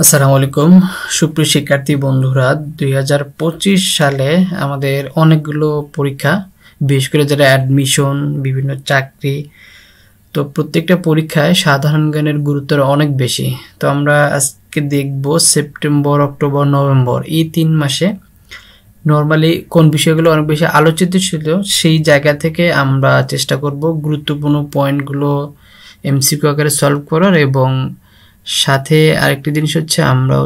আসসালামু আলাইকুম সুপ্রিয় শিক্ষার্থী বন্ধুরা 2025 সালে আমাদের অনেকগুলো পরীক্ষা বিশেষ করে যারা অ্যাডমিশন বিভিন্ন চাকরি তো প্রত্যেকটা পরীক্ষায় সাধারণ জ্ঞানের গুরুত্ব অনেক বেশি। তো আমরা আজকে দেখব সেপ্টেম্বর অক্টোবর নভেম্বর এই 3 মাসে নরমালি কোন বিষয়গুলো অনেক বেশি আলোচিত ছিল সেই জায়গা থেকে আমরা চেষ্টা করব গুরুত্বপূর্ণ পয়েন্টগুলো এমসিকিউ আকারে সলভ করার এবং সাথে আরেকটি জিনিস হচ্ছে আমরা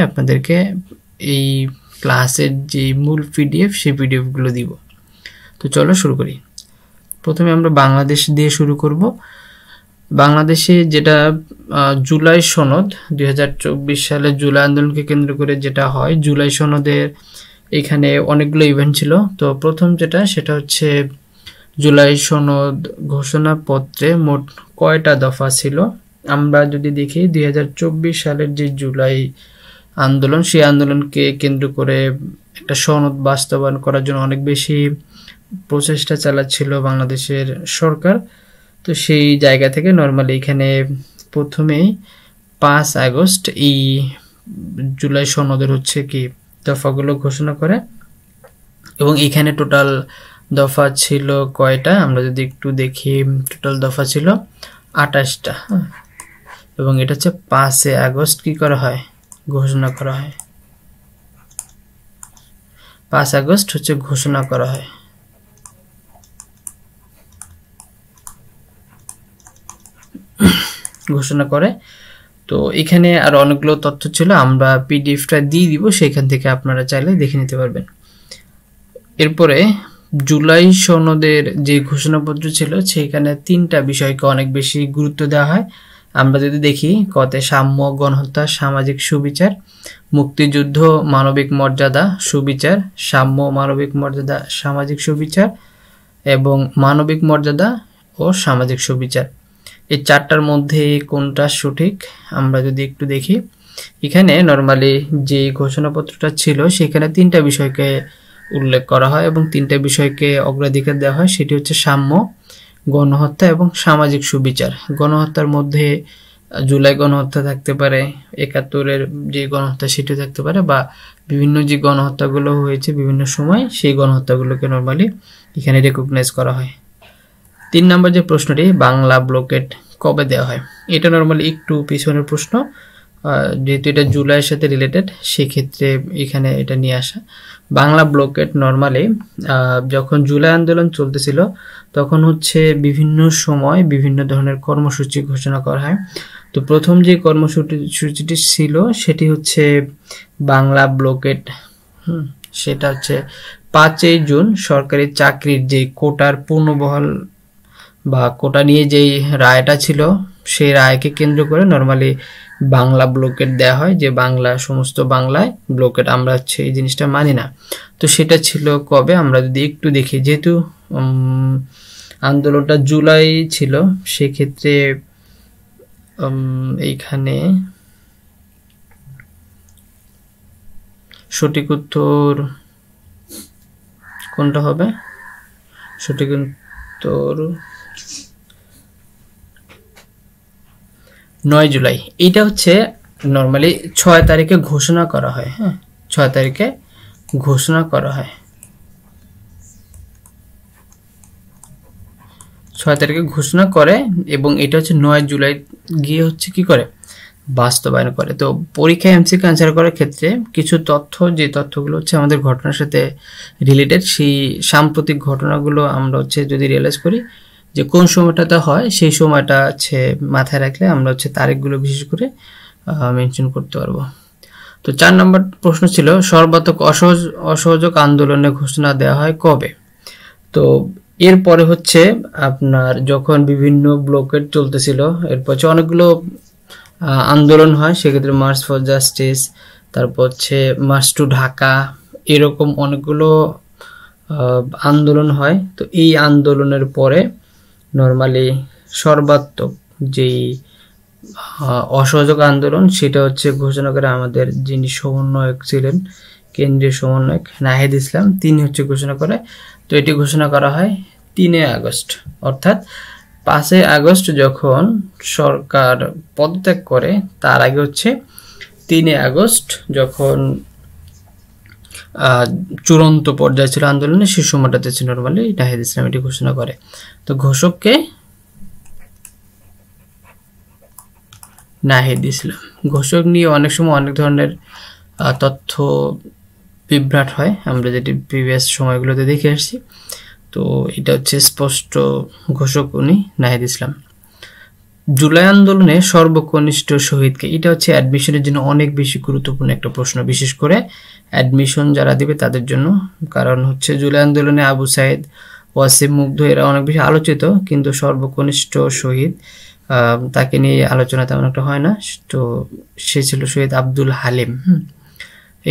আপনাদেরকে এই ক্লাসের যে মূল পিডিএফ সেই পিডিএফগুলো দিব। তো চলো শুরু করি। প্রথমে আমরা বাংলাদেশ দিয়ে শুরু করব। বাংলাদেশে যেটা জুলাই সনদ 2024 সালে জুলাই আন্দোলনকে কেন্দ্র করে যেটা হয়, জুলাই সনদের এখানে অনেকগুলো ইভেন্ট ছিল। তো প্রথম যেটা সেটা হচ্ছে জুলাই সনদ ঘোষণাপত্রে মোট কয়টা দফা ছিল। আমরা যদি দেখি 2024 সালের যে জুলাই আন্দোলন সেই আন্দোলনকে কেন্দ্র করে একটা সনদ বাস্তবায়ন করার জন্য অনেক বেশি প্রচেষ্টা চালাচ্ছিল বাংলাদেশের সরকার। তো সেই জায়গা থেকে নরমালি এখানে প্রথমেই 5 আগস্ট এই জুলাই সনদের কি দফাগুলো ঘোষণা করে এবং এখানে টোটাল দফা ছিল কয়টা আমরা যদি একটু দেখি, টোটাল দফা ছিল 28টা এবং এটা হচ্ছে 5 আগস্ট কি করা হয়, ঘোষণা করা হয়। 5 আগস্ট হচ্ছে ঘোষণা করা হয়। ঘোষণা করে। তো এখানে আর অনেকগুলো তথ্য ছিল, আমরা পিডিএফটা দিয়ে দিব, সেখান থেকে আপনারা চাইলে দেখে নিতে পারবেন। এরপরে জুলাই সনদের যে ঘোষণাপত্র ছিল সেখানে 3টা বিষয়কে অনেক বেশি গুরুত্ব দেওয়া হয়। আমরা যদি দেখি কতে সাম্য, গণহত্যা, সামাজিক সুবিচার, মুক্তিযুদ্ধ, মানবিক মর্যাদা, সুবিচার, সাম্য, মানবিক মর্যাদা, সামাজিক সুবিচার এবং মানবিক মর্যাদা ও সামাজিক সুবিচার। এই 4টার মধ্যে কোনটা সঠিক আমরা যদি একটু দেখি, এখানে নরমালি যে ঘোষণাপত্রটা ছিল সেখানে 3টা বিষয়কে উল্লেখ করা হয় এবং 3টা বিষয়কে অগ্রাধিকার দেওয়া হয়। সেটি হচ্ছে সাম্য, গণহত্যা এবং সামাজিক সুবিচার। গণহত্যার মধ্যে জুলাই গণহত্যা থাকতে পারে, 71-এর যে গণহত্যা সেটি থাকতে পারে, বা বিভিন্ন যে গণহত্যাগুলো হয়েছে বিভিন্ন সময় সেই গণহত্যাগুলোকে নরমালি এখানে রেকগনাইজ করা হয়। 3 নম্বর যে প্রশ্নটি, বাংলা ব্লকেট কবে দেওয়া হয়, এটা নরমালি একটু পিছনের প্রশ্ন, যেহেতু এটা জুলাইয়ের সাথে রিলেটেড সেক্ষেত্রে এখানে এটা নিয়ে আসা। বাংলা ব্লকেট নরমালি যখন জুলাই আন্দোলন চলতেছিল তখন বিভিন্ন সময় বিভিন্ন ধরনের কর্মসূচি ঘোষণা করা হয়। তো প্রথম যে কর্মসূচিটি ছিল সেটি হচ্ছে বাংলা ব্লকেট। সেটা হচ্ছে 5 জুন সরকারি চাকরির যে কোটার পূর্ণবহাল বা কোটা নিয়ে যেই রায়টা ছিল সেই রায়কে কেন্দ্র করে নরমালি বাংলা ব্লকেট দেওয়া হয়, যে বাংলা সমস্ত বাংলায় ব্লকেট। আমরা এই জিনিসটা মানি না। তো সেটা ছিল কবে আমরা যদি একটু দেখি, যেহেতু আন্দোলনটা জুলাই ছিল সেক্ষেত্রে এইখানে সঠিক উত্তর কোনটা হবে, সঠিক উত্তর 9 জুলাই। এটা নরমালি 6 তারিখে ঘোষণা করা হয়। 6 তারিখে ঘোষণা করা হয়। 6 তারিখে ঘোষণা করে এবং এটা 9 জুলাই গিয়ে কি করে, বাস্তবায়ন করে। তো পরীক্ষায় এমসিকিউ অ্যান্সার করার ক্ষেত্রে কিছু তথ্য, যে তথ্যগুলো আমাদের ঘটনার সাথে রিলেটেড, সেই সাম্প্রতিক ঘটনাগুলো আমরা যদি রিয়েলাইজ করি যে কোন সময়টাতে হয় সেই সময়টা মাথায় রাখলে আমরা তারিখগুলো বিশেষ করে মেনশন করতে পারবো। তো 4 নম্বর প্রশ্ন ছিল সর্বাত্মক অসহযোগ আন্দোলনের ঘোষণা দেওয়া হয় কবে। তো এরপরে আপনার যখন বিভিন্ন ব্লকেট চলতেছিল, এরপর অনেকগুলো আন্দোলন হয়, সেক্ষেত্রে মার্চ ফর জাস্টিস, তারপর মার্চ টু ঢাকা, এরকম অনেকগুলো আন্দোলন হয়। তো এই আন্দোলনের পরে নরমালি সর্বাত্মক যেই অসহযোগ আন্দোলন সেটা ঘোষণা করে আমাদের যিনি সমন্বয়ক ছিলেন, কেন্দ্রীয় সমন্বয়ক নাহিদ ইসলাম, তিনি ঘোষণা করে। তো এটি ঘোষণা করা হয় 3 আগস্ট, অর্থাৎ 5 আগস্ট যখন সরকার পদত্যাগ করে তার আগে 3 আগস্ট যখন চূড়ান্ত পর্যায়ে ছিল আন্দোলনের সেই সময়টাতে ছিল নরমালি নাহিদ ইসলাম এটি ঘোষণা করে। তো ঘোষককে নাহিদ ইসলাম। ঘোষক নিয়ে অনেক সময় অনেক ধরনের তথ্য বিভ্রাট হয়, আমরা যেটি প্রিভিয়াস সময়গুলোতে দেখে আসছি। তো এটা হচ্ছে স্পষ্ট ঘোষক উনি নাহিদ ইসলাম। জুলাই আন্দোলনে সর্বকনিষ্ঠ শহীদকে, এটা হচ্ছে অ্যাডমিশনের জন্য অনেক বেশি গুরুত্বপূর্ণ একটা প্রশ্ন, বিশেষ করে অ্যাডমিশন যারা দিবে তাদের জন্য। কারণ হচ্ছে জুলাই আন্দোলনে আবু সাইদ, ওয়াসিম মুগ্ধ এরা অনেক বেশি আলোচিত, কিন্তু সর্বকনিষ্ঠ শহীদ তাকে নিয়ে আলোচনা তেমন একটা হয় না। তো সে ছিল শহীদ আব্দুল হালিম।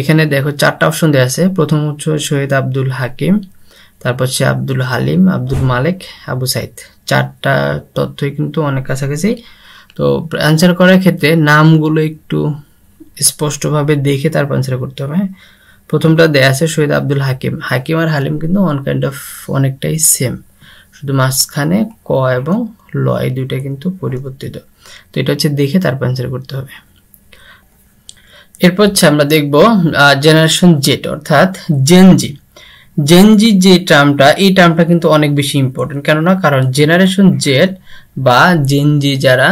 এখানে দেখো 4টা অপশন দেওয়া আছে। প্রথম হচ্ছে শহীদ আব্দুল হাকিম, তারপর হচ্ছে আব্দুল হালিম, আব্দুল মালিক, আবু সাইদ। 4টা তথ্যই কিন্তু অনেক কাছাকাছি। তো অ্যান্সার করার ক্ষেত্রে নামগুলো একটু স্পষ্টভাবে দেখে তারপর অ্যান্সার করতে হবে। হ্যাঁ, প্রথমটা দেয়া আছে শহীদ আব্দুল হাকিম। হাকিম আর হালিম কিন্তু অনেকটাই সেম, শুধু মাঝখানে ক এবং ল এই দুইটা কিন্তু পরিবর্তিত। তো এটা হচ্ছে দেখে তারপর অ্যান্সার করতে হবে। এরপর হচ্ছে আমরা দেখব জেনারেশন জেড অর্থাৎ জেনজি। জেনজি যে টার্মটা, এই টার্মটা কিন্তু অনেক বেশি ইম্পর্টেন্ট। কেননা কারণ জেনারেশন জেড বা জেনজি যারা,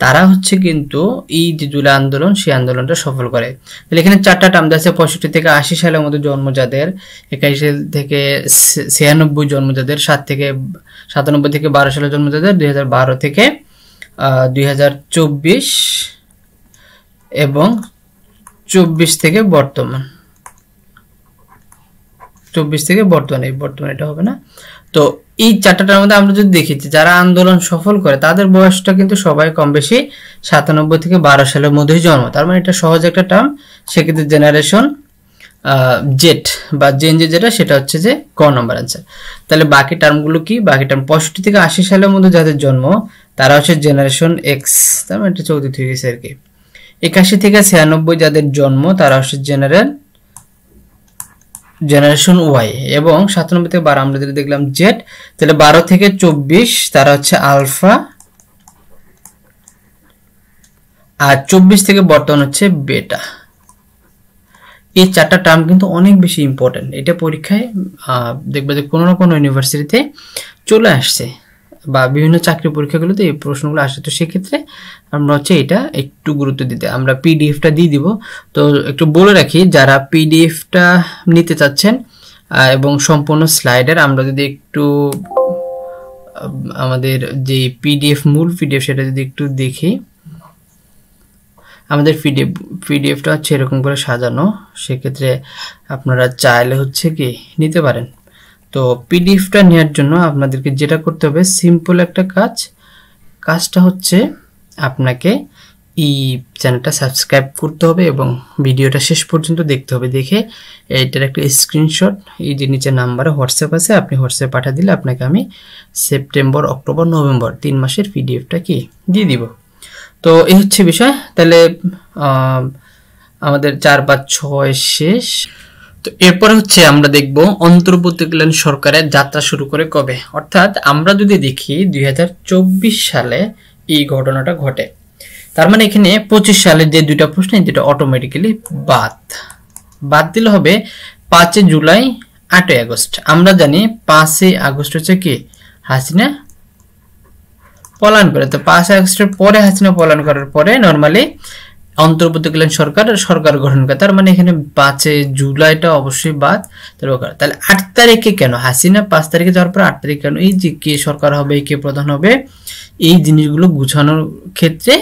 তারা হচ্ছে কিন্তু এই যে জুলাই আন্দোলন সেই আন্দোলনটা সফল করে। তাহলে এখানে 4টা টার্ম আছে। 65 থেকে 80 সালের মধ্যে জন্ম যাদের, 81 সাল থেকে 96 জন্ম যাদের, 97 থেকে 12 সালে জন্ম যাদের, 2012 থেকে 2024 এবং 24 থেকে বর্তমান, 24 থেকে বর্তমানে এটা হবে না। তো এই 4টার মধ্যে আমরা যদি দেখি যারা আন্দোলন সফল করে তাদের বয়সটা কিন্তু সবাই কম বেশি 97 থেকে 12 সালের মধ্যেই জন্ম। তার মানে এটা সহজ একটা টার্ম। সেক্ষেত্রে জেনারেশন জেড বা জেনজি যেটা, সেটা হচ্ছে যে ক নম্বর অ্যান্সার। তাহলে বাকি টার্মগুলো কি? বাকি টার্ম 65 থেকে 80 সালের মধ্যে যাদের জন্ম তারা হচ্ছে জেনারেশন এক্স, তার মানে এটা চৌদ্দ হয়ে গেছে আর কি। 81 থেকে 96 যাদের জন্ম তারা হচ্ছে জেনারেশন ওয়াই, এবং 97 থেকে 12 আমরা যেটা দেখলাম জেড। তাহলে 12 থেকে 24 তারা হচ্ছে আলফা, আর 24 থেকে বর্তমান হচ্ছে বেটা। এই 4টা টার্ম কিন্তু অনেক বেশি ইম্পর্টেন্ট। এটা পরীক্ষায় দেখবে যে কোনো না কোনো ইউনিভার্সিটিতে চলে আসছে বা বিভিন্ন চাকরি পরীক্ষাগুলোতে এই প্রশ্নগুলো আসে। তো সেক্ষেত্রে আমরা হচ্ছে এটা একটু গুরুত্ব দিতে, আমরা পিডিএফটা দিয়ে দিব। তো একটু বলে রাখি, যারা পিডিএফটা নিতে চাচ্ছেন এবং সম্পূর্ণ স্লাইডের, আমরা যদি একটু আমাদের যে পিডিএফ মূল পিডিএফ সেটা যদি একটু দেখি, আমাদের পিডিএফটা হচ্ছে এরকম করে সাজানো। সেক্ষেত্রে আপনারা চাইলে হচ্ছে কি নিতে পারেন। তো পিডিএফটা নেওয়ার জন্য আপনাদেরকে যেটা করতে হবে, সিম্পল একটা কাজটা হচ্ছে আপনাকে এই চ্যানেলটা সাবস্ক্রাইব করতে হবে এবং ভিডিওটা শেষ পর্যন্ত দেখতে হবে। দেখে এইটার একটা স্ক্রিনশট এই যে নিচে নাম্বারে হোয়াটসঅ্যাপ আছে, আপনি হোয়াটসঅ্যাপ পাঠিয়ে দিলে আপনাকে আমি সেপ্টেম্বর, অক্টোবর, নভেম্বর 3 মাসের পিডিএফটা কি দিয়ে দিব। তো এই হচ্ছে বিষয়। তাহলে আমাদের 4, 5, 6 শেষ। তো এরপরে হচ্ছে আমরা দেখব অন্তর্বর্তীকালীন সরকারের যাত্রা শুরু করে কবে। অর্থাৎ আমরা যদি দেখি 2024 সালে এই ঘটনাটা ঘটে। তার মানে এখানে 25 সালের যে দুইটা প্রশ্ন, এই দুটো অটোমেটিক্যালি বাদ দিলে হবে 5 জুলাই, 8 আগস্ট। আমরা জানি 5 আগস্ট হচ্ছে কি হাসিনা পলায়ন করে। তো 5 আগস্টের পরে হাসিনা পলায়ন করার পরে নরমালি অন্তর্বর্তীকালীন সরকার গঠন করে। তার মানে এখানে 5 জুলাইটা অবশ্যই বাদ। তাহলে 8 তারিখে কেন হাসিনা 5 তারিখে যাওয়ার পর 8 তারিখ কেন? এই যে কে সরকার হবে, কে প্রধান হবে, এই জিনিসগুলো গুছানোর ক্ষেত্রে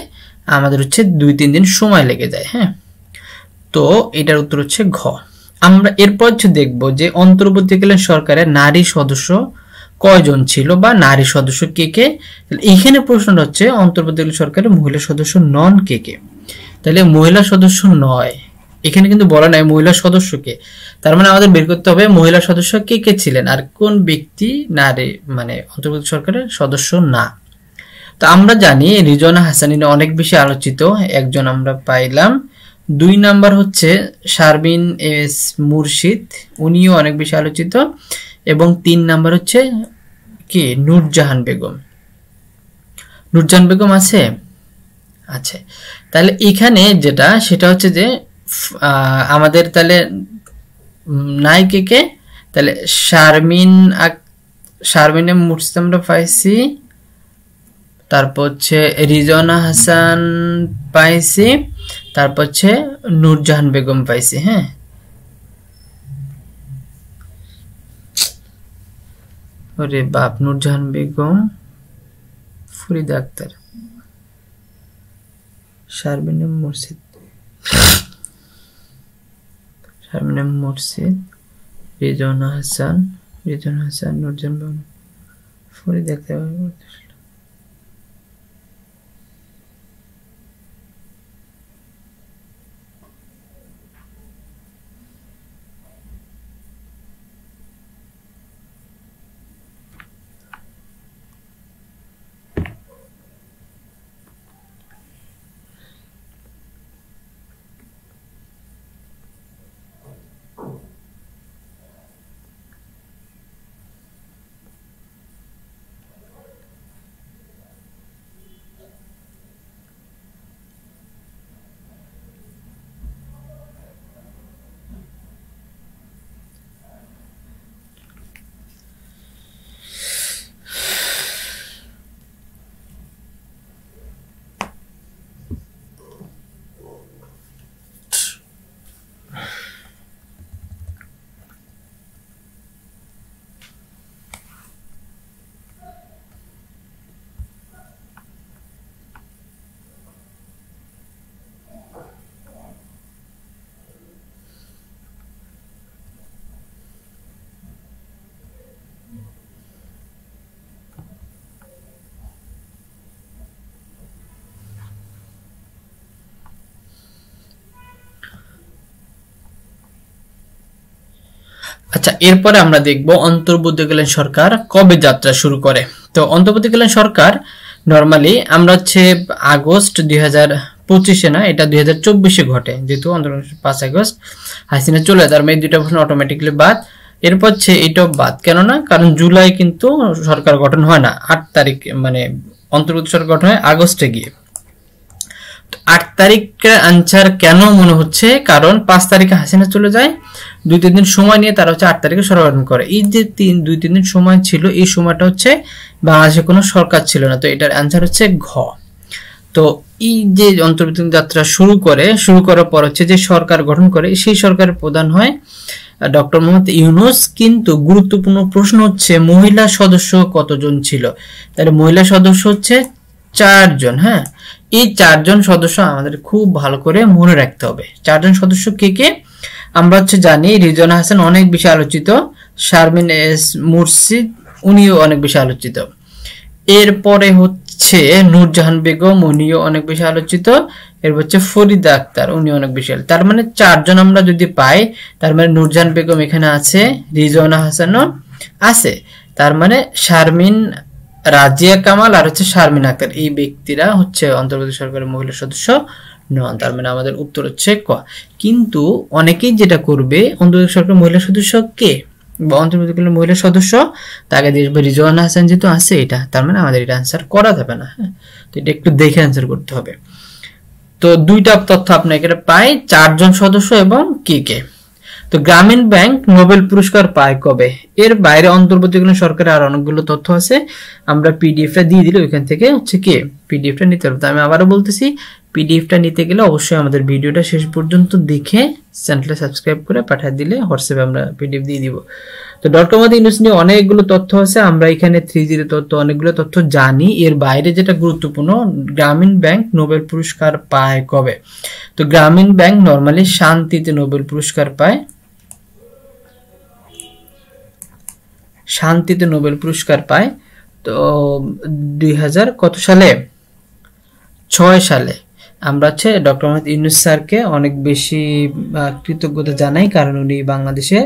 আমাদের হচ্ছে 2-3 দিন সময় লেগে যায়। হ্যাঁ, তো এটার উত্তর হচ্ছে ঘ। আমরা এরপর হচ্ছে দেখবো যে অন্তর্বর্তীকালীন সরকারের নারী সদস্য কয়জন ছিল বা নারী সদস্য কে কে। এখানে প্রশ্নটা হচ্ছে অন্তর্বর্তীকালীন সরকারের মহিলা সদস্য নন কে কে। তাহলে মহিলা সদস্য নয়, এখানে কিন্তু বলা নাই মহিলা সদস্যকে। তার মানে আমাদের বের করতে হবে মহিলা সদস্য কে কে ছিলেন আর কোন ব্যক্তি নারী মানে অন্তর্বর্তী সরকারের সদস্য না। তো আমরা জানি রিজওয়ানা হাসানী অনেক বেশি আলোচিত একজন আমরা পাইলাম। 2 নাম্বার হচ্ছে শারমিন এস মুর্শিদ, উনিও অনেক বেশি আলোচিত। এবং 3 নাম্বার হচ্ছে কি নূরজাহান বেগম। নূরজাহান বেগম আছে। তাহলে এখানে যেটা সেটা হচ্ছে যে আমাদের তাহলে নাই কে, তাহলে শারমিনে মুর্শিদ আমরা পাইছি, তারপর হচ্ছে রিজওয়ানা হাসান পাইছি, তারপর হচ্ছে নূরজাহান বেগম পাইছি। হ্যাঁ, ওরে বাপ, নূরজাহান বেগম, ফরিদা আক্তার, শারমিনে মুর্শিদ, রিজওয়ানা হাসান, নূরজাহান বেগম, ফরিদা আক্তার। আচ্ছা, এরপরে আমরা দেখব অন্তর্বর্তীকালীন সরকার কবে যাত্রা শুরু করে। তো অন্তর্বর্তীকালীন সরকার নরমালি আমরা হচ্ছে আগস্ট 2025-এ না, এটা 2024-এ ঘটে, যেহেতু 5 আগস্ট হাসিনা চলে যায়, তার মানে দুইটা প্রশ্ন অটোমেটিকলি বাদ। এরপর হচ্ছে এইটাও বাদ, কেন না, কারণ জুলাই কিন্তু সরকার গঠন হয় না, 8 তারিখ মানে অন্তর্বর্তী সরকার গঠন হয় আগস্টে গিয়ে। 8 তারিখের আনসার কেন মনে হচ্ছে, কারণ 5 তারিখে হাসিনা চলে যায়, 2-3 দিন সময় নিয়ে তারা হচ্ছে 8 তারিখে সরকার গঠন করে। এই যে 2-3 দিন সময় ছিল, এই সময়টা হচ্ছে বাংলাদেশে কোনো সরকার ছিল না, তো এটার আনসার হচ্ছে ঘ। তো এই যে অন্তর্বর্তী যাত্রা শুরু করার পর হচ্ছে যে সরকার গঠন করে, সেই সরকারের প্রধান হয় ডক্টর মোহাম্মদ ইউনূস। কিন্তু গুরুত্বপূর্ণ প্রশ্ন হচ্ছে মহিলা সদস্য কতজন ছিল? তাহলে মহিলা সদস্য হচ্ছে 4 জন। হ্যাঁ, এই 4 জন সদস্য আমাদের খুব ভালো করে মনে রাখতে হবে। 4 জন সদস্য কে কে আমরা হচ্ছে জানি, রিজওয়ানা হাসান অনেক বেশি আলোচিত, শারমিন মুর্শিদ উনিও অনেক বেশি আলোচিত, এরপরে হচ্ছে নূরজাহান বেগম উনিও অনেক বেশি আলোচিত, এরপর হচ্ছে ফরিদা আক্তার উনি অনেক বেশি আলোচিত। তার মানে 4 জন আমরা যদি পাই, তার মানে নূরজাহান বেগম এখানে আছে, রিজওয়ানা হাসানও আছে, তার মানে শারমিন, রাজিয়া কামাল আর হচ্ছে শারমিন আক্তার, এই ব্যক্তিরা হচ্ছে অন্তর্বর্তী সরকারের মহিলা সদস্য নন। তার মানে আমাদের উত্তর হচ্ছে ক। কিন্তু অনেকেই যেটা করবে, অন্তর্বর্তী সরকারের মহিলা সদস্য কে বা অন্তর্বর্তীকালীন মহিলা সদস্য, তাকে দেখবে রিজওয়ানা হাসান যেহেতু আছে এটা, তার মানে আমাদের এটা আনসার করা যাবে না। হ্যাঁ, তো এটা একটু দেখে আনসার করতে হবে। তো দুইটা তথ্য আপনি এখানে পাই, 4 জন সদস্য এবং কে কে। তো গ্রামীণ ব্যাংক নোবেল পুরস্কার পায় কবে? এর বাইরে অন্তর্বর্তীকালীন সরকারের আর অনেকগুলো তথ্য আছে, আমরা পিডিএফটা দিয়ে দিলে ওইখান থেকে হচ্ছে কি পিডিএফটা নিতে পারবো। আমি আবারও বলতেছি, পিডিএফটা নিতে গেলে অবশ্যই আমাদের ভিডিওটা শেষ পর্যন্ত দেখে চ্যানেলটা সাবস্ক্রাইব করে পাঠিয়ে দিলে হোয়াটসঅ্যাপে আমরা পিডিএফ দিয়ে দিব। তো ডক্টর মোহাম্মদ ইউনূস নিয়ে অনেকগুলো তথ্য আছে, আমরা এখানে 3G তথ্য অনেকগুলো তথ্য জানি। এর বাইরে যেটা গুরুত্বপূর্ণ, গ্রামীণ ব্যাংক নোবেল পুরস্কার পায় কবে? তো গ্রামীণ ব্যাংক নরমালি শান্তিতে নোবেল পুরস্কার পায়, শান্তিতে নোবেল পুরস্কার পায়। তো 2000 কত সালে? 6 সালে আমরা হচ্ছে ডক্টর মোহাম্মদ ইউনূস স্যারকে অনেক বেশি কৃতজ্ঞতা জানাই, কারণ উনি বাংলাদেশে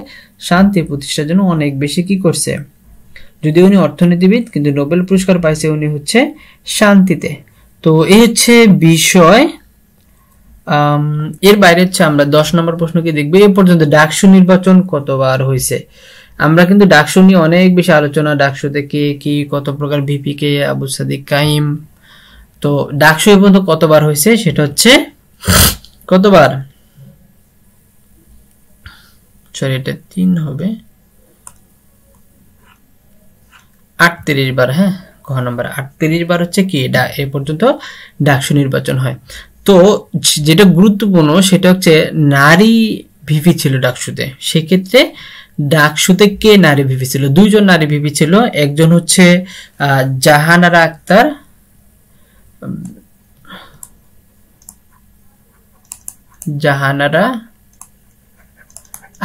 শান্তি প্রতিষ্ঠার জন্য অনেক বেশি কি করছে। যদিও উনি অর্থনীতিবিদ, কিন্তু নোবেল পুরস্কার পাইছে উনি হচ্ছে শান্তিতে। তো এই হচ্ছে বিষয়। এর বাইরে হচ্ছে আমরা 10 নম্বর প্রশ্ন কি দেখবো, এ পর্যন্ত ডাকসু নির্বাচন কতবার হয়েছে? আমরা কিন্তু ডাকসু নিয়ে অনেক বেশি আলোচনা, ডাকসুতে কে কি কত প্রকার, ভিপি কে, আবু সাদিক কাইম, তো ডাকসু এই পর্যন্ত কতবার হয়েছে সেটা হচ্ছে কতবার, সরি এটা 3 হবে, 38 বার। হ্যাঁ, ক নাম্বার 38 বার হচ্ছে কি এ পর্যন্ত ডাকসু নির্বাচন হয়। তো যেটা গুরুত্বপূর্ণ সেটা হচ্ছে নারী ভিপি ছিল ডাকসুতে। সেক্ষেত্রে ডাকসুতে কে নারী ভিপি ছিল? 2 জন নারী ভিপি ছিল। একজন হচ্ছে জাহানারা আক্তার, জাহানারা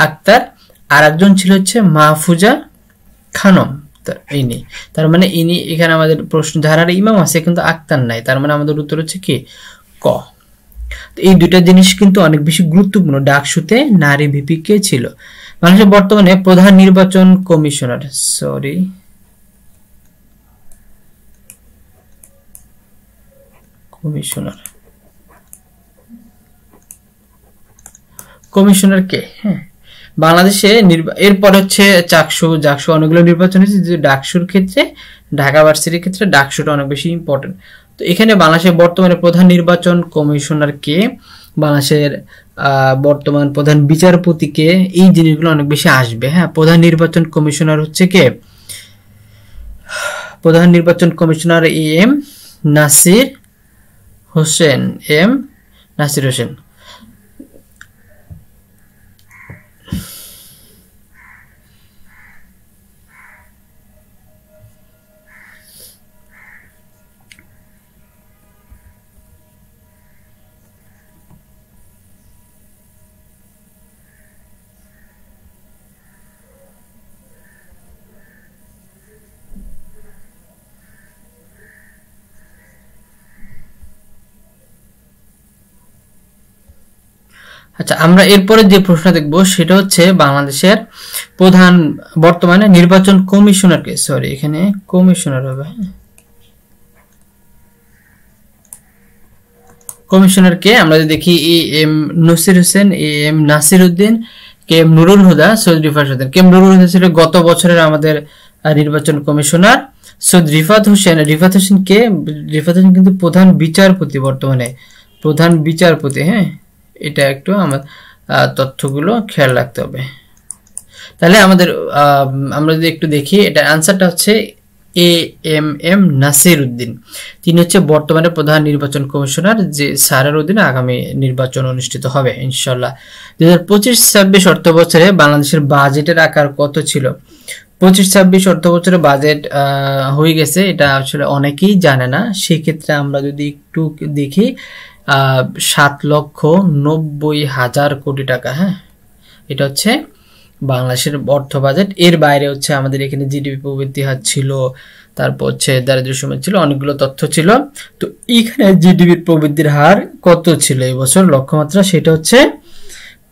আক্তার, আর একজন ছিল হচ্ছে মাহফুজা খানম। ইনি, তার মানে ইনি, এখানে আমাদের প্রশ্ন জাহানারা ইমাম আছে কিন্তু আক্তার নাই, তার মানে আমাদের উত্তর হচ্ছে কি ক। এই দুইটা জিনিস কিন্তু অনেক বেশি গুরুত্বপূর্ণ। ডাকসুতে নারী ভিপি কে ছিল? বাংলাদেশের বর্তমানে প্রধান নির্বাচন কমিশনার, সরি কমিশনার, কমিশনার কে? হ্যাঁ, বাংলাদেশে এরপর হচ্ছে চাকসু, জাকসু, অনেকগুলো নির্বাচন হয়েছে। যে ডাকসুর ক্ষেত্রে, ঢাকা ভার্সিটির ক্ষেত্রে ডাকসুটা অনেক বেশি ইম্পর্টেন্ট। তো এখানে বাংলাদেশের বর্তমানে প্রধান নির্বাচন কমিশনার কে, বাংলাদেশের বর্তমান প্রধান বিচারপতি কে, এই জিনিসগুলো অনেক বেশি আসবে। হ্যাঁ, প্রধান নির্বাচন কমিশনার হচ্ছে কে? প্রধান নির্বাচন commissioner M Nasir Hossain, M Nasir Hossain. আচ্ছা, আমরা এরপরে যে প্রশ্ন দেখব সেটা হচ্ছে বাংলাদেশের প্রধান বর্তমানে নির্বাচন কমিশনারকে, সরি এখানে কমিশনার হবে, কমিশনারকে আমরা যদি দেখি A M Nasir Hossain, A M Nasir Uddin, K M Nurul Huda, Syed Rifat Hossain. K M Nurul Huda ছিল গত বছরের আমাদের নির্বাচন কমিশনার। সৈয়দ রিফাত হোসেন, রিফাত হোসেন কে? রিফাত হোসেন কিন্তু প্রধান বিচারপতি, বর্তমানে প্রধান বিচারপতি। হ্যাঁ, এটা একটু আমার তথ্যগুলো খেয়াল রাখতে হবে। তাহলে আমাদের আমরা যদি একটু দেখি, এটা আনসারটা হচ্ছে A M M Nasir Uddin. তিনি হচ্ছে বর্তমানে প্রধান নির্বাচন কমিশনার, যে স্যারের অধীনে আগামী নির্বাচন অনুষ্ঠিত হবে ইনশাল্লাহ। 2025-26 অর্থ বছরে বাংলাদেশের বাজেটের আকার কত ছিল? 25-26 অর্থ বছরে বাজেট হয়ে গেছে, এটা আসলে অনেকেই জানে না। সেক্ষেত্রে আমরা যদি একটু দেখি, 7,90,000 কোটি টাকা। হ্যাঁ, এটা হচ্ছে বাংলাদেশের অর্থ বাজেট। এর বাইরে হচ্ছে আমাদের এখানে জিডিপি প্রবৃদ্ধি হার ছিল, তারপর হচ্ছে দারিদ্র্য সীমা ছিল, অনেকগুলো তথ্য ছিল। তো এখানে জিডিপির প্রবৃদ্ধির হার কত ছিল এই বছর লক্ষ্যমাত্রা? সেটা হচ্ছে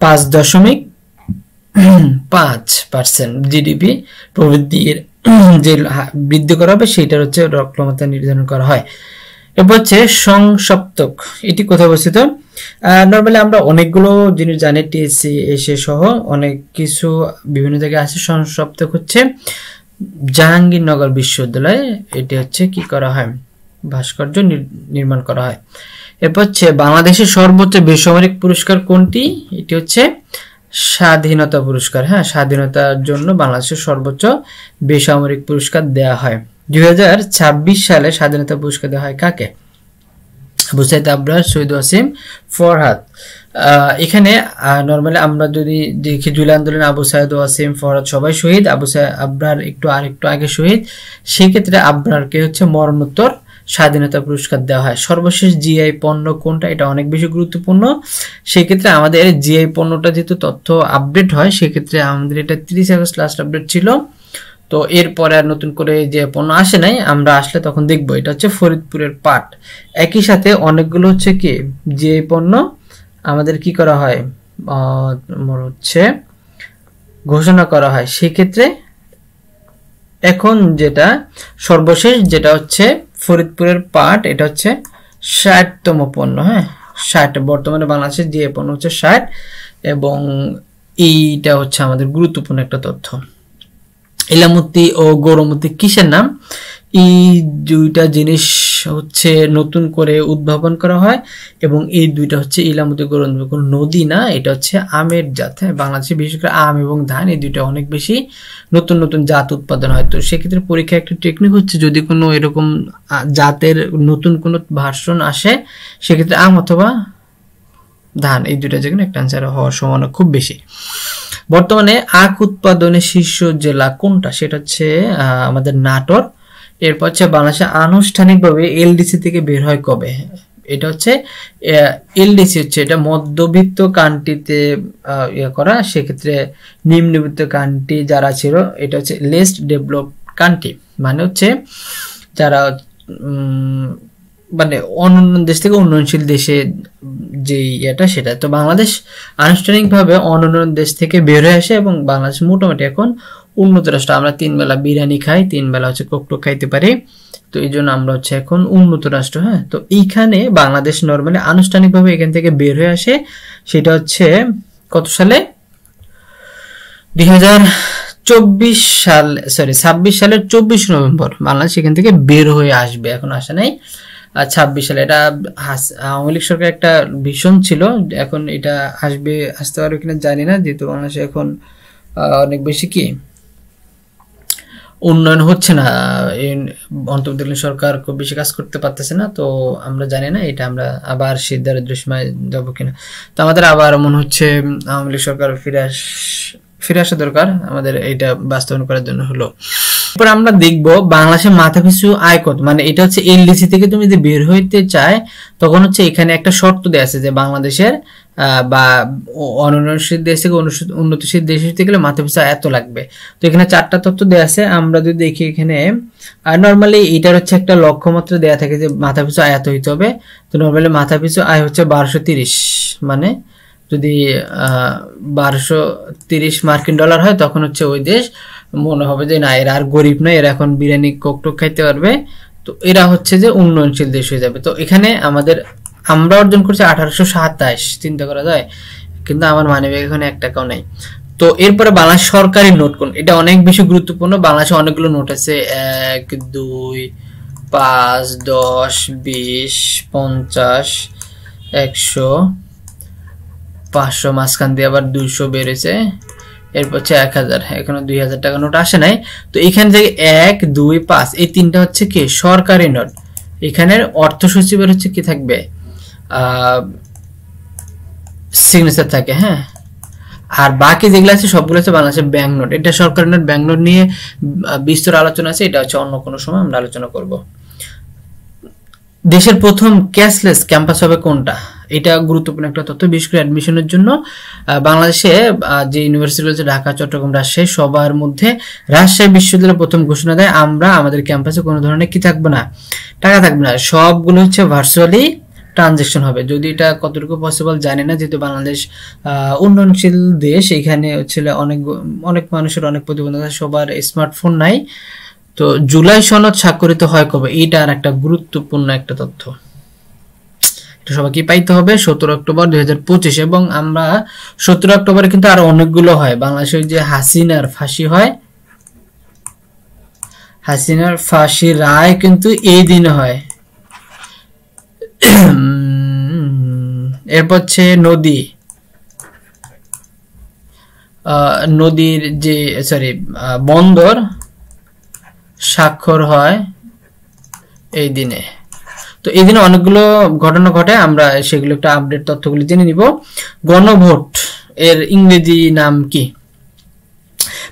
5.5% জিডিপি প্রবৃদ্ধির যে বৃদ্ধি করা হবে সেটার হচ্ছে লক্ষ্যমাত্রা নির্ধারণ করা হয়। এরপর হচ্ছে সংসপ্তক, এটি কোথায় অবস্থিত? নর্মালি আমরা অনেকগুলো জিনিস জানি, টিএসসি এসে সহ অনেক কিছু বিভিন্ন জায়গায় আছে। সংসপ্তক হচ্ছে জাহাঙ্গীরনগর বিশ্ববিদ্যালয়ে এটি হচ্ছে কি করা হয়, ভাস্কর্য নির্মাণ করা হয়। এরপর হচ্ছে বাংলাদেশের সর্বোচ্চ বেসামরিক পুরস্কার কোনটি? এটি হচ্ছে স্বাধীনতা পুরস্কার। হ্যাঁ, স্বাধীনতার জন্য বাংলাদেশের সর্বোচ্চ বেসামরিক পুরস্কার দেওয়া হয়। 2026 সালে স্বাধীনতা পুরস্কার দেওয়া হয় কাকে? আবু সাইদ আবরার, শহীদ ওয়াসিম, ফরহাদ। এখানে নর্মালি আমরা যদি দেখি জুলাই আন্দোলনে আবু সাইদ ওয়াসিম ফরহাদ সবাই শহীদ, আবরার আরেকটু আগে শহীদ। সেক্ষেত্রে আবরারকে হচ্ছে মরণোত্তর স্বাধীনতা পুরস্কার দেওয়া হয়। সর্বশেষ জিআই পণ্য কোনটা? এটা অনেক বেশি গুরুত্বপূর্ণ। সেক্ষেত্রে আমাদের জিআই পণ্যটা যেহেতু তথ্য আপডেট হয়, সেক্ষেত্রে আমাদের এটা 30 আগস্ট লাস্ট আপডেট ছিল। তো এরপরে আর নতুন করে যে পণ্য আসে নাই, আমরা আসলে তখন দেখবো। এটা হচ্ছে ফরিদপুরের পাট। একই সাথে অনেকগুলো হচ্ছে কি জিআই পণ্য আমাদের কি করা হয়, হচ্ছে ঘোষণা করা হয়। সেক্ষেত্রে এখন যেটা সর্বশেষ, যেটা হচ্ছে ফরিদপুরের পাট, এটা হচ্ছে 60তম পণ্য। হ্যাঁ, 60 বর্তমানে বাংলাদেশের যে পণ্য হচ্ছে 60, এবং এইটা হচ্ছে আমাদের গুরুত্বপূর্ণ একটা তথ্য। ইলামতি ও গৌরমতি কিসের নাম? এই দুইটা জিনিস হচ্ছে নতুন করে উদ্ভাবন করা হয় এবং এই দুইটা হচ্ছে ইলামতি গরুন, কোনো নদী না, এটা হচ্ছে আমের জাত। হ্যাঁ, বাংলাদেশে বিশেষ করে আম এবং ধান এই দুইটা অনেক বেশি নতুন নতুন জাত উৎপাদন হয়। তো সেক্ষেত্রে পরীক্ষা একটা টেকনিক হচ্ছে যদি কোনো এরকম জাতের নতুন কোনো ভার্সন আসে সেক্ষেত্রে আম অথবা ধান এই দুইটা যেকোনো একটা আনসার হওয়ার সম্ভাবনা খুব বেশি। বর্তমানে আখ উৎপাদনের শীর্ষ জেলা কোনটা? সেটা হচ্ছে আমাদের নাটোর। এরপর হচ্ছে বাংলাদেশে আনুষ্ঠানিকভাবে এলডিসি থেকে বের হয় কবে? এটা হচ্ছে এলডিসি হচ্ছে এটা মধ্যবিত্ত কান্ট্রিতে ইয়ে করা, সেক্ষেত্রে নিম্নবিত্ত কান্ট্রি যারা ছিল এটা হচ্ছে লেস্ট ডেভেলপড কান্ট্রি, মানে হচ্ছে যারা মানে অন্যান্য দেশ থেকে উন্নয়নশীল দেশে যে এটা সেটা। তো বাংলাদেশ আনুষ্ঠানিকভাবে অন্যান্য দেশ থেকে বের হয়ে আসে এবং বাংলাদেশ মোটামুটি এখন উন্নত রাষ্ট্র। আমরা 3 বেলা বিরিয়ানি খাই, 3 বেলা হচ্ছে কোকটোক খাইতে পারি, তো এই জন্য আমরা হচ্ছে এখন উন্নত রাষ্ট্র। হ্যাঁ, তো এইখানে বাংলাদেশ নর্মালি আনুষ্ঠানিকভাবে এখান থেকে বের হয়ে আসে, সেটা হচ্ছে কত সালে? 2024 সাল, সরি 26 সালের 24 নভেম্বর বাংলাদেশ এখান থেকে বের হয়ে আসবে, এখন আসে নাই। 26 সালে এটা আওয়ামী লীগ সরকার একটা ভীষণ ছিল, এখন এটা আসতে পারবে কিনা জানি না, যেহেতু বাংলাদেশে এখন অনেক বেশি কি উন্নয়ন হচ্ছে না, অন্তর্বর্তীকালীন সরকার খুব বেশি কাজ করতে পারতেছে না, তো আমরা জানি না এটা আমরা আবার শীত দারিদ্র্য সীমায় যাবো কিনা। তো আমাদের আবার মনে হচ্ছে আওয়ামী লীগ সরকার ফিরে আসা দরকার আমাদের এটা বাস্তবায়ন করার জন্য হলো। এরপর আমরা দেখব বাংলাদেশের মাথাপিছু আয় কত, মানে এটা হচ্ছে এলডিসি থেকে তুমি যদি বের হইতে চায় তখন হচ্ছে এখানে একটা শর্ত দেয়া আছে যে বাংলাদেশের বা অনুন্নয়নশীল দেশ থেকে উন্নতশীল দেশ হতে গেলে মাথাপিছু আয় এত লাগবে। তো এখানে 4টা তথ্য দেয়া আছে, আমরা যদি দেখি এখানে নর্মালি এটার হচ্ছে একটা লক্ষ্যমাত্রা দেয়া থাকে যে মাথাপিছু আয় এত হইতে হবে। তো নর্মালি মাথাপিছু আয় হচ্ছে 1230, মানে যদি 1230 মার্কিন ডলার হয় তখন হচ্ছে ওই দেশ মনে হবে যে না এরা আর গরিব নয়, এরা এখন বিরিয়ানি কোকটোক খাইতে পারবে, তো এরা হচ্ছে যে উন্নয়নশীল দেশ হয়ে যাবে। তো এখানে আমরা অর্জন করছি 1827, চিন্তা করা যায়, কিন্তু আমার মানিব্যাগে এখানে 1 টাকাও নাই। তো এরপরে বাংলাদেশ সরকারি নোট কোন, এটা অনেক বেশি গুরুত্বপূর্ণ। বাংলাদেশে অনেকগুলো নোট আছে, 1, 2, 5, 10, 20, 50, 100, 500, মাঝখান দিয়ে আবার 200 বেড়েছে, এরপর হচ্ছে 1000, এখনো 2000 টাকা নোট আসে নাই। তো এখান থেকে 1, 2, 5 এই 3টা হচ্ছে কি সরকারি নোট। এখানের অর্থ সচিবের হচ্ছে কি থাকবে, সিগনেচার থাকে। হ্যাঁ, আর বাকি যেগুলো আছে সবগুলো হচ্ছে বাংলাদেশের ব্যাংক নোট। এটা সরকারি নোট, ব্যাংক নোট নিয়ে বিস্তর আলোচনা আছে, এটা হচ্ছে অন্য কোনো সময় আমরা আলোচনা করব। দেশের প্রথম ক্যাশলেস ক্যাম্পাস হবে কোনটা? এটা গুরুত্বপূর্ণ একটা তথ্য, বিশেষ করে অ্যাডমিশনের জন্য। বাংলাদেশে যে ইউনিভার্সিটি রয়েছে ঢাকা, চট্টগ্রাম, রাজশাহী, সবার মধ্যে রাজশাহী বিশ্ববিদ্যালয় প্রথম ঘোষণা দেয় আমরা আমাদের ক্যাম্পাসে কোনো ধরনের কি থাকবে না, টাকা থাকবে না, সবগুলো হচ্ছে ভার্চুয়ালি ট্রানজেকশন হবে। যদি এটা কতটুকু পসিবল জানি না, যেহেতু বাংলাদেশ উন্নয়নশীল দেশ, এখানে হচ্ছে অনেক মানুষের অনেক প্রতিবন্ধকতা, সবার স্মার্টফোন নাই। তো জুলাই সনদ স্বাক্ষরিত হয় কবে? এটা আর একটা গুরুত্বপূর্ণ একটা তথ্য, এটা সবাইকে পাইতে হবে 17 অক্টোবর 2025। এবং আমরা 17 অক্টোবরে কিন্তু আরো অনেকগুলো হয়, বাংলাদেশের যে হাসিনার ফাঁসি হয়, হাসিনার ফাঁসি রায় কিন্তু এই দিন হয়। এরপর হচ্ছে নদীর যে বন্দর স্বাক্ষর হয় এই দিনে। তো এই দিনে অনেকগুলো ঘটনা ঘটে, আমরা সেগুলো একটা আপডেট তথ্যগুলি জেনে নিব। গণভোট এর ইংরেজি নাম কি?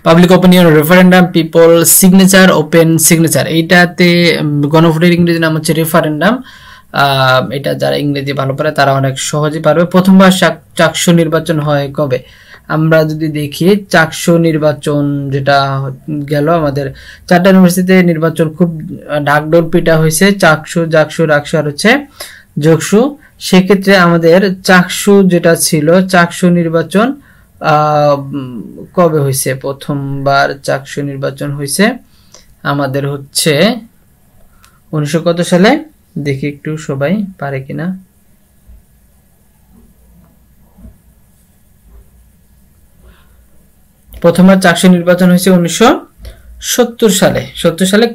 Public opinion, referendum, people signature, open signature. এইটাতে গণভোটের ইংরেজি নাম হচ্ছে রেফারেন্ডাম। এটা যারা ইংরেজি ভালো পারে তারা অনেক সহজে পারবে। প্রথমবার চাকসু নির্বাচন হয় কবে? আমরা যদি দেখি চাকসু নির্বাচন যেটা গেল, আমাদের 4টা ইউনিভার্সিটিতে নির্বাচন খুব ঢাকঢোল পিটা হয়েছে, চাকসু, জাকসু, রাকসু আর হচ্ছে যোগসু। সেক্ষেত্রে আমাদের চাকসু যেটা ছিল, চাকসু নির্বাচন কবে হয়েছে? প্রথমবার চাকসু নির্বাচন হয়েছে আমাদের হচ্ছে 1900 কত সালে, দেখি একটু সবাই পারে কিনা। প্রথমবার চাকসু নির্বাচন হয়েছে 1970 সালে। 70 সালে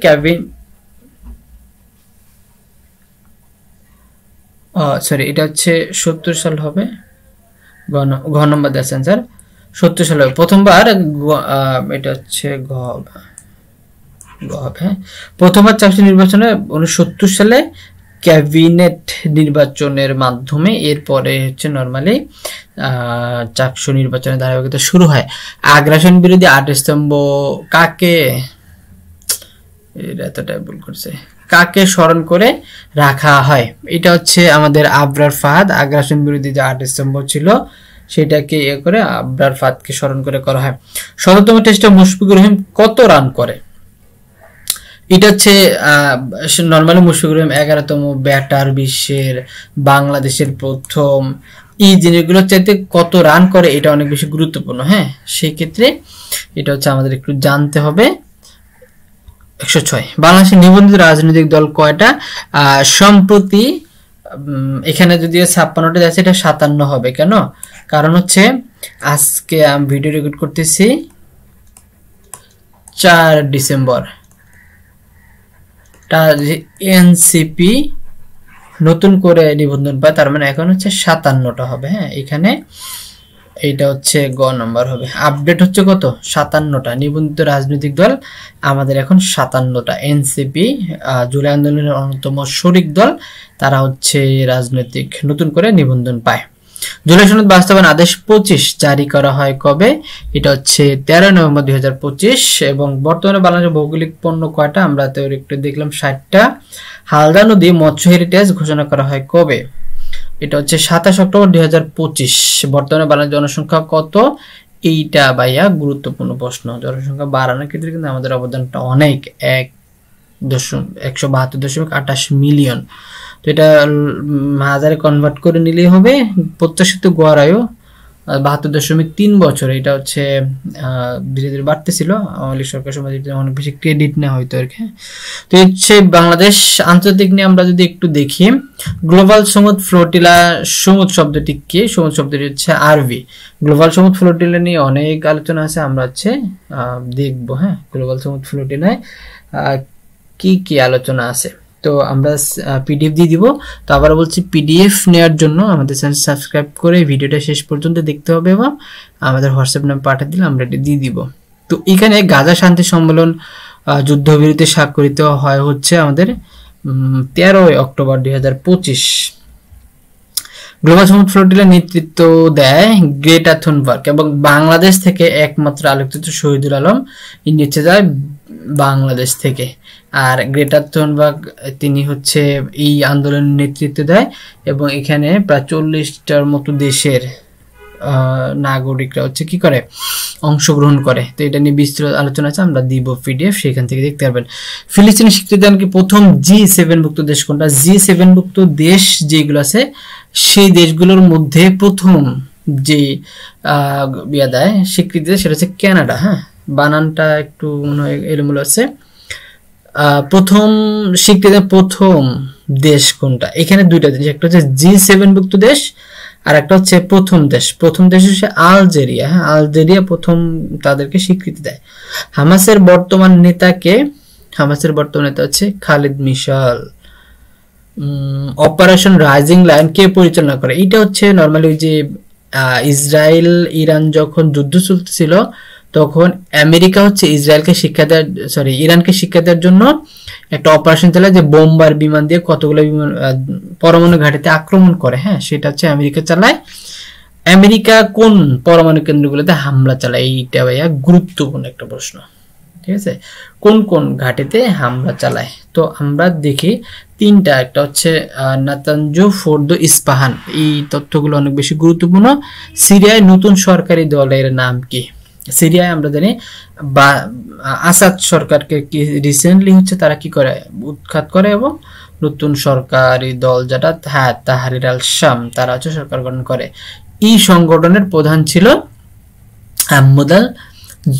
সরি, এটা হচ্ছে 70 সাল হবে, ঘ নম্বর দেওয়া স্যার 70 সাল হবে প্রথমবার। এটা হচ্ছে ঘ হবে। প্রথমবার চাকসু নির্বাচনে 1970 সালে ক্যাবিনেট নির্বাচনের মাধ্যমে, এরপরে হচ্ছে নর্মালি চাকসু নির্বাচনের ধারাবাহিকতা শুরু হয়। আগ্রাসন বিরোধী 8 স্তম্ভ কাকে, এতটাই ভুল করছে, কাকে স্মরণ করে রাখা হয়? এটা হচ্ছে আমাদের আবরার ফাহাদ। আগ্রাসন বিরোধী যে 8 স্তম্ভ ছিল সেটাকে ইয়ে করে আবরার ফাহাদকে স্মরণ করে করা হয়। ১৭তম টেস্টে মুশফিকুর রহিম কত রান করে? এটা হচ্ছে নর্মালি মুশফিকুর রহিম 11তম ব্যাটার বিশ্বের, বাংলাদেশের প্রথম, এই জিনিসগুলো চাইতে কত রান করে এটা অনেক বেশি গুরুত্বপূর্ণ। হ্যাঁ, সেই ক্ষেত্রে এটা হচ্ছে আমাদের একটু জানতে হবে। 106। বাংলাদেশের নিবন্ধিত রাজনৈতিক দল কয়টা? সম্প্রতি এখানে যদি 56টা আছে, এটা 57 হবে। কেন? কারণ হচ্ছে আজকে আমি ভিডিও রেকর্ড করতেছি 4 ডিসেম্বর, এনসিপি নতুন করে নিবন্ধন পায়, তার মানে এখন হচ্ছে 57টা হবে। হ্যাঁ, এখানে এইটা হচ্ছে গ নাম্বার হবে। আপডেট হচ্ছে কত? 57টা নিবন্ধিত রাজনৈতিক দল আমাদের এখন 57টা। এনসিপি জুলাই আন্দোলনের অন্যতম শরিক দল, তারা হচ্ছে রাজনৈতিক নতুন করে নিবন্ধন পায়। জুলাই সনদ বাস্তবায়ন আদেশ 25 জারি করা হয় কবে? এটা হচ্ছে 13 নভেম্বর 2025। এবং বর্তমানে বাংলাদেশের ভৌগোলিক পণ্য কয়টা? আমরা তো একটু দেখলাম 60টা। হালদা নদী মৎস্য হেরিটেজ ঘোষণা করা হয় কবে? এটা হচ্ছে 27 অক্টোবর 2025। বর্তমানে বাংলাদেশের জনসংখ্যা কত? এইটা ভাইয়া গুরুত্বপূর্ণ প্রশ্ন। জনসংখ্যা বাড়ানোর ক্ষেত্রে কিন্তু আমাদের অবদানটা অনেক, 172.28 মিলিয়ন। তো এটা হাজারে কনভার্ট করে নিলেই হবে। প্রত্যাশিত গড় আয়ু 72.3 বছর। এটা হচ্ছে ধীরে ধীরে বাড়তেছিল, আওয়ামী সরকার সময় অনেক বেশি ক্রেডিট নেওয়া হইতো আর কি। তো হচ্ছে বাংলাদেশ আন্তর্জাতিক নিয়ে আমরা যদি একটু দেখি, গ্লোবাল সমুদ্র ফ্লোটিলা, সমুদ্র শব্দটি কি? সমুদ্র শব্দটি হচ্ছে আরভি। গ্লোবাল সমুদ্র ফ্লোটিলা নিয়ে অনেক আলোচনা আছে, আমরা হচ্ছে দেখবো। হ্যাঁ, গ্লোবাল সমুদ্র ফ্লোটিলায় কি কি আলোচনা আছে, তো আমরা পিডিএফ দিয়ে দিব। তো আবার বলছি, পিডিএফ নেওয়ার জন্য আমাদের চ্যানেল সাবস্ক্রাইব করে ভিডিওটা শেষ পর্যন্ত দেখতে হবে এবং আমাদের হোয়াটসঅ্যাপ নাম্বার পাঠিয়ে দিলে আমরা এটা দিয়ে দিব। তো এখানে গাজা শান্তি সম্মেলন যুদ্ধবিরতি স্বাক্ষরিত হয় হচ্ছে আমাদের 13 অক্টোবর 2025। গ্লোবাল সমুদ্র ফ্লোটিলার নেতৃত্ব দেয় গ্রেটা থুনবার্গ এবং বাংলাদেশ থেকে একমাত্র আলোকিত শহীদুল আলম, ইনি যায় বাংলাদেশ থেকে। আর গ্রেটা থুনবার্গ তিনি হচ্ছে এই আন্দোলনের নেতৃত্ব দেয় এবং এখানে প্রায় 40টার মতো দেশের নাগরিকরা হচ্ছে কি করে, অংশগ্রহণ করে। তো এটা নিয়ে বিস্তৃত আলোচনা আছে, আমরা দিব পিডিএফ, সেখান থেকে দেখতে পারবেন। ফিলিস্তিনের স্বীকৃতিদান কি প্রথম G7 ভুক্ত দেশ কোনটা? G7 ভুক্ত দেশ যেগুলো আছে সেই দেশগুলোর মধ্যে প্রথম যে দেয় স্বীকৃতি দেয় সেটা হচ্ছে কানাডা। হ্যাঁ, বানানটা একটু মনে হয় এলোমেলো আছে। প্রথম স্বীকৃতি প্রথম দেশ কোনটা? এখানে দুইটা দেশ, একটা হচ্ছে G7 ভুক্ত দেশ আর একটা হচ্ছে প্রথম দেশ। প্রথম দেশ হচ্ছে আলজেরিয়া। হ্যাঁ, আলজেরিয়া প্রথম তাদেরকে স্বীকৃতি দেয়। হামাসের বর্তমান নেতাকে? হামাসের বর্তমান নেতা হচ্ছে খালিদ মিশাল। অপারেশন রাইজিং লায়ন কে পরিচালনা করে? এটা হচ্ছে নর্মালি ওই যে ইসরায়েল ইরান যখন যুদ্ধ চলতেছিল তখন আমেরিকা হচ্ছে ইসরায়েলকে শিক্ষা দেওয়ার, ইরানকে শিক্ষা দেওয়ার জন্য একটা অপারেশন চালায়, যে বোম্বার বিমান দিয়ে কতগুলো বিমান পরমাণু ঘাঁটিতে আক্রমণ করে। হ্যাঁ, সেটা হচ্ছে আমেরিকা চালায়। আমেরিকা কোন পরমাণু কেন্দ্রগুলোতে হামলা চালায়? এইটা ভাইয়া গুরুত্বপূর্ণ একটা প্রশ্ন। ঠিক আছে, কোন কোন ঘাটিতে হামলা চালায়? তো আমরা দেখি তিনটা, একটা হচ্ছে নাতানজু, ফোর্দ, ইস্পাহান। এই তথ্যগুলো অনেক বেশি গুরুত্বপূর্ণ। সিরিয়ায় নতুন সরকারি দলের নাম কি? সিরিয়ায় আমরা জানি বা আসাদ সরকারকে কি রিসেন্টলি হচ্ছে তারা কি করে, উৎখাত করে এবং নতুন সরকারি দল যেটা তাহরির আল শাম, তারা হচ্ছে সরকার গঠন করে। এই সংগঠনের প্রধান ছিল আহমদ আল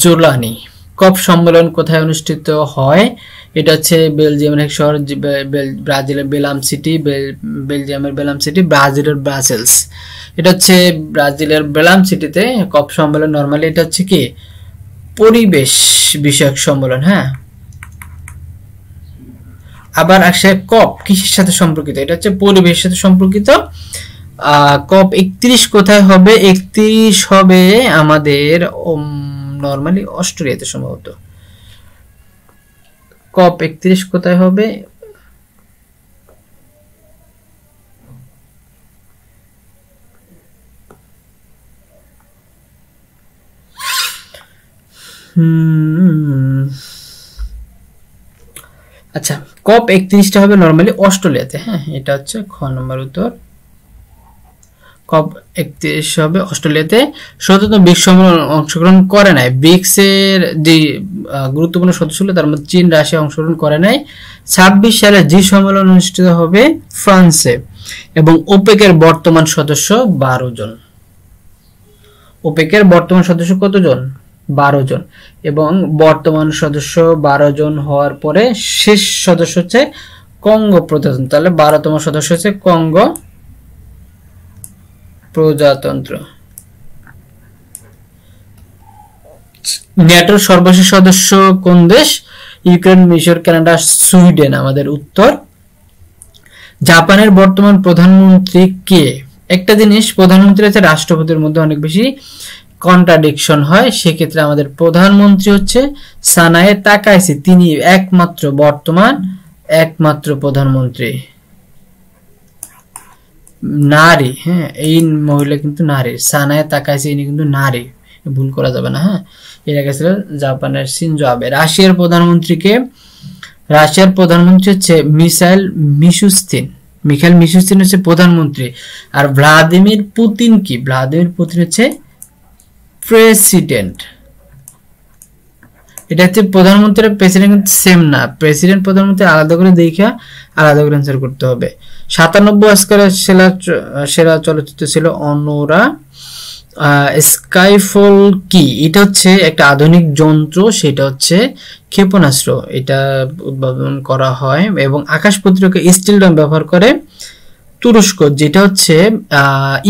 জোলানি। কপ সম্মেলন কোথায় অনুষ্ঠিত হয়? এটা হচ্ছে বেলজিয়ামের এক শহর, ব্রাজিলের বেলাম সিটি, বেলজিয়ামের বেলাম সিটি, ব্রাজিলের ব্রাসেলস। এটা হচ্ছে ব্রাজিলের বেলাম সিটিতে কপ সম্মেলন। নরমালি এটা হচ্ছে কি পরিবেশ বিষয়ক সম্মেলন। হ্যাঁ, আবার আসে কপ, কিসের সাথে সম্পর্কিত? এটা হচ্ছে পরিবেশের সাথে সম্পর্কিত। কপ 31 কোথায় হবে? 31 হবে আমাদের নরমালি অস্ট্রেলিয়াতে সম্ভবত। কপ 31 কোথায় হবে? আচ্ছা, কপ 31টা হবে নরমালি অস্ট্রেলিয়াতে। হ্যাঁ, এটা হচ্ছে খ নম্বর উত্তর। কপ 31 হবে অস্ট্রেলিয়াতে। 17তম ব্রিক্স সম্মেলন অংশগ্রহণ করে নাই। ব্রিক্সের যে গুরুত্বপূর্ণ সদস্য ছিল তার মধ্যে চীন, রাশিয়া অংশগ্রহণ করে নাই। 26 সালে জি সম্মেলন অনুষ্ঠিত হবে ফ্রান্সে এবং ওপেকের বর্তমান সদস্য 12 জন। ওপেকের বর্তমান সদস্য কতজন? 12 জন। এবং বর্তমান সদস্য 12 জন হওয়ার পরে শেষ সদস্য হচ্ছে কঙ্গো প্রজাতন্ত্র। তাহলে 12তম সদস্য হচ্ছে কঙ্গো প্রজাতন্ত্র। ন্যাটোর সর্বশেষ সদস্য কোন দেশ? ইউক্রেন, মিশর, কানাডা, সুইডেন আমাদের উত্তর। জাপানের বর্তমান প্রধানমন্ত্রী কে? একটা জিনিস, প্রধানমন্ত্রী আছে রাষ্ট্রপতির মধ্যে অনেক বেশি কন্ট্রাডিকশন হয়, সেক্ষেত্রে আমাদের প্রধানমন্ত্রী হচ্ছে সানায়ে তাকাইসি, তিনি বর্তমান একমাত্র প্রধানমন্ত্রী নারী। হ্যাঁ, এই মহিলা কিন্তু নারী, সানায়ে তাকাইসি ইনি কিন্তু নারী, ভুল করা যাবে না। হ্যাঁ, এর আগে ছিল জাপানের শিনজো আবে। রাশিয়ার প্রধানমন্ত্রীকে? রাশিয়ার প্রধানমন্ত্রী হচ্ছে মিখাইল মিশুস্তিন হচ্ছে প্রধানমন্ত্রী। আর ভ্লাদিমির পুতিন কি? ভ্লাদিমির পুতিন হচ্ছে প্রেসিডেন্ট। এটা হচ্ছে প্রধানমন্ত্রী প্রেসিডেন্ট কিন্তু সেম না, প্রেসিডেন্ট প্রধানমন্ত্রী আলাদা করে দেখা আলাদা করে অ্যান্সার করতে হবে। 97 অস্কারের সেরা চলচ্চিত্র ছিল অনোরা। স্কাইফল কি? এটা হচ্ছে একটা আধুনিক যন্ত্র, সেটা হচ্ছে ক্ষেপণাস্ত্র, এটা উদ্ভাবন করা হয় এবং আকাশ প্রতিরক্ষা স্টিল ড্রাম ব্যবহার করে তুরস্ক, যেটা হচ্ছে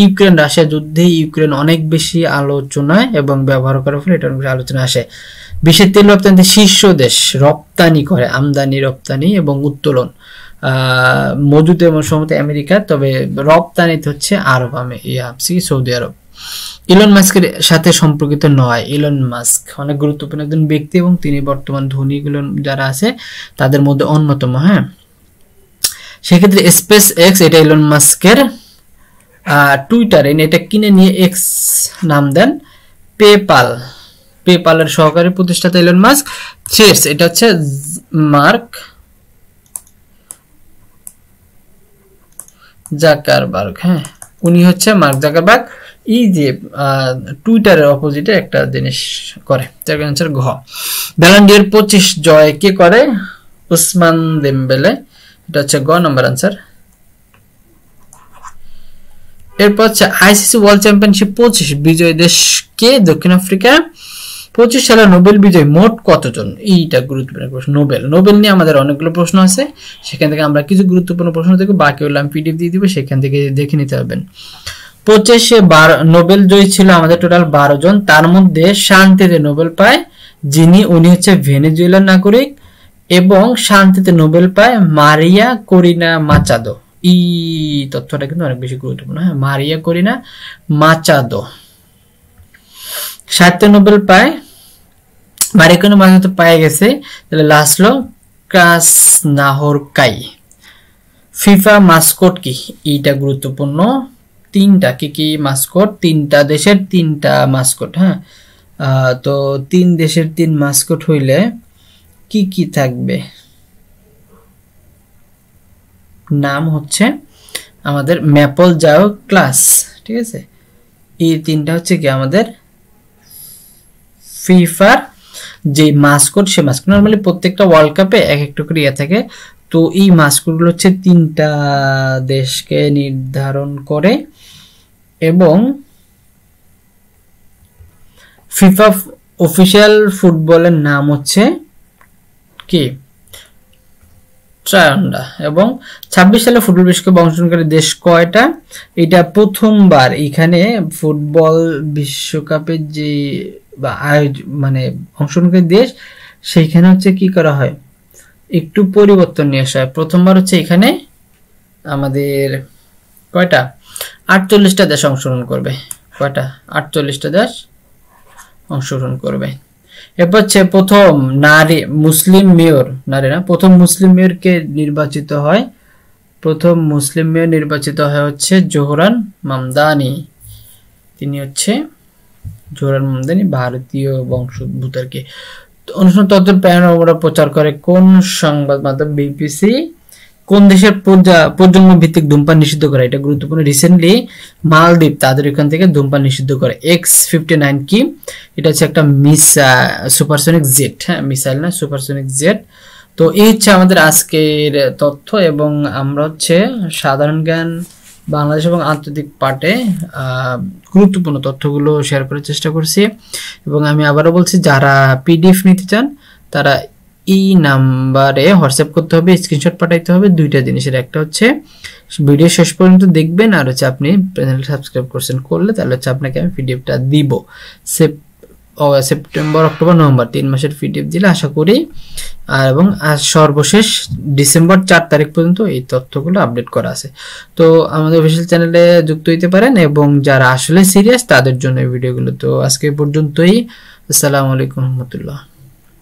ইউক্রেন রাশিয়া যুদ্ধে ইউক্রেন অনেক বেশি আলোচনায় এবং ব্যবহার করার ফলে এটা অনেক বেশি আলোচনা আসে। বিশ্বের তেল রপ্তানিতে শীর্ষ দেশ, রপ্তানি করে আমদানি, রপ্তানি এবং উত্তোলন মজুদ এবং সম্ভবত আমেরিকা, তবে রপ্তানিতে হচ্ছে সৌদি আরব। ইলন মাস্কের সাথে সম্পর্কিত নয়। ইলন মাস্ক অনেক গুরুত্বপূর্ণ একজন ব্যক্তি এবং তিনি বর্তমান ধনীগুলো যারা আছে তাদের মধ্যে অন্যতম। হ্যাঁ, সেক্ষেত্রে স্পেস এক্স এটা ইলন মাস্কের। টুইটার এটা কিনে নিয়ে এক্স নাম দেন। পেপালের সহকারী প্রতিষ্ঠাতা ইলন মাস্ক। থ্রেডস এটা হচ্ছে মার্ক জাকারবার্গ। হ্যাঁ, উনি হচ্ছে মার্ক জাকারবার্গ। এই যে টুইটারের অপোজিটে একটা জিনিস করে। আনসার ঘ। ব্যালন ডি এর 25 জয় কে করে? উসমান দেমবেলে, এটা হচ্ছে গ নাম্বার আনসার। এরপর হচ্ছে আইসিসি ওয়ার্ল্ড চ্যাম্পিয়নশিপ 25 বিজয় দেশ কে? দক্ষিণ আফ্রিকা। 25 সালে নোবেল বিজয়ী মোট কতজন? এইটা গুরুত্বপূর্ণ প্রশ্ন। নোবেল নিয়ে আমাদের অনেকগুলো প্রশ্ন আছে, সেখান থেকে আমরা কিছু গুরুত্বপূর্ণ প্রশ্ন থেকে বাকিগুলো আমি পিডিএফ দিয়ে দিব, সেখান থেকে দেখে নিতে পারবেন। 25 নোবেল জয়ী ছিল আমাদের টোটাল 12 জন, তার মধ্যে শান্তিতে নোবেল পায় উনি হচ্ছে ভেনেজুয়েলার নাগরিক এবং শান্তিতে নোবেল পায় মারিয়া করিনা মাচাদো। এই তথ্যটা কিন্তু অনেক বেশি গুরুত্বপূর্ণ। হ্যাঁ, মারিয়া করিনা মাচাদো। সাহিত্যে নোবেল পায় মারিয়া করিনা মাচাদো পায়ে গেছে, তাহলে লাসলো ক্রাসনাহরকাই। ফিফা মাস্কট কি? এইটা গুরুত্বপূর্ণ। তিনটা কি মাস্কট? তিনটা দেশের তিনটা মাস্কট। হ্যাঁ, তো 3 দেশের 3 মাস্কট হইলে কি থাকবে? নাম হচ্ছে আমাদের ম্যাপল যাও ক্লাস। ঠিক আছে, এই তিনটা হচ্ছে কি আমাদের ফিফার যে মাস্কট, সে মাস্কট নরমালি প্রত্যেকটা ওয়ার্ল্ড কাপে এক একটা করে থাকে, তো এই মাস্কটগুলো হচ্ছে 3টা দেশকে নির্ধারণ করে এবং ফিফা অফিসিয়াল ফুটবলের নাম হচ্ছে কি? ট্রায়ান্ডা। এবং 26 সালে ফুটবল বিশ্বকাপে অংশগ্রহণকারী দেশ কয়টা? এটা প্রথমবার এখানে ফুটবল বিশ্বকাপের যে অংশগ্রহণকারী দেশ, সেইখানে হচ্ছে কি করা হয়? একটু পরিবর্তন নিয়ে আসা হয়। প্রথমবার হচ্ছে এখানে আমাদের কয়টা 48টা দেশ অংশগ্রহণ করবে, কয়টা 48টা দেশ অংশগ্রহণ করবে। এরপর হচ্ছে প্রথম নারী মুসলিম মেয়র, নারী না, প্রথম মুসলিম মেয়রকে নির্বাচিত হয়, প্রথম মুসলিম মেয়র নির্বাচিত হয় হচ্ছে জোহরান মামদানি। তিনি হচ্ছে জোহরান মামদানি, ভারতীয় বংশোদ্ভূত আর কি। অনুষ্ঠান তথ্য প্যানোরামা প্রচার করে কোন সংবাদ মাধ্যম? বিবিসি। কোন দেশের প্রজন্ম ভিত্তিক ধূমপান নিষিদ্ধ করে? এটা গুরুত্বপূর্ণ। রিসেন্টলি মালদ্বীপ তাদের এখান থেকে ধূমপান নিষিদ্ধ করে। X-59 কি? এটা হচ্ছে একটা সুপারসনিক জেট, হ্যাঁ মিসাইল না, সুপারসনিক জেট। তো এই হচ্ছে আমাদের আজকের তথ্য, এবং আমরা হচ্ছে সাধারণ জ্ঞান, বাংলাদেশ এবং আন্তর্জাতিক পার্টে গুরুত্বপূর্ণ তথ্যগুলো শেয়ার করার চেষ্টা করছি। এবং আমি আবারও বলছি, যারা পিডিএফ নিতে চান তারা এই নাম্বারে হোয়াটসঅ্যাপ করতে হবে, স্ক্রিনশট পাঠাইতে হবে। দুইটা জিনিসের, একটা হচ্ছে ভিডিও শেষ পর্যন্ত দেখবেন, আর হচ্ছে আপনি চ্যানেল সাবস্ক্রাইব করছেন, করলে তাহলে হচ্ছে আপনাকে আমি পিডিএফটা দিব। সেপ্টেম্বর, অক্টোবর, নভেম্বর 3 মাসের পিডিএফ দিলে আশা করি। আর এবং সর্বশেষ ডিসেম্বর 4 তারিখ পর্যন্ত এই তথ্যগুলো আপডেট করা আছে। তো আমাদের অফিসিয়াল চ্যানেলে যুক্ত হইতে পারেন, এবং যারা আসলে সিরিয়াস তাদের জন্য এই ভিডিওগুলো। তো আজকে পর্যন্তই। আসসালামু আলাইকুম রহমতুল্লাহ।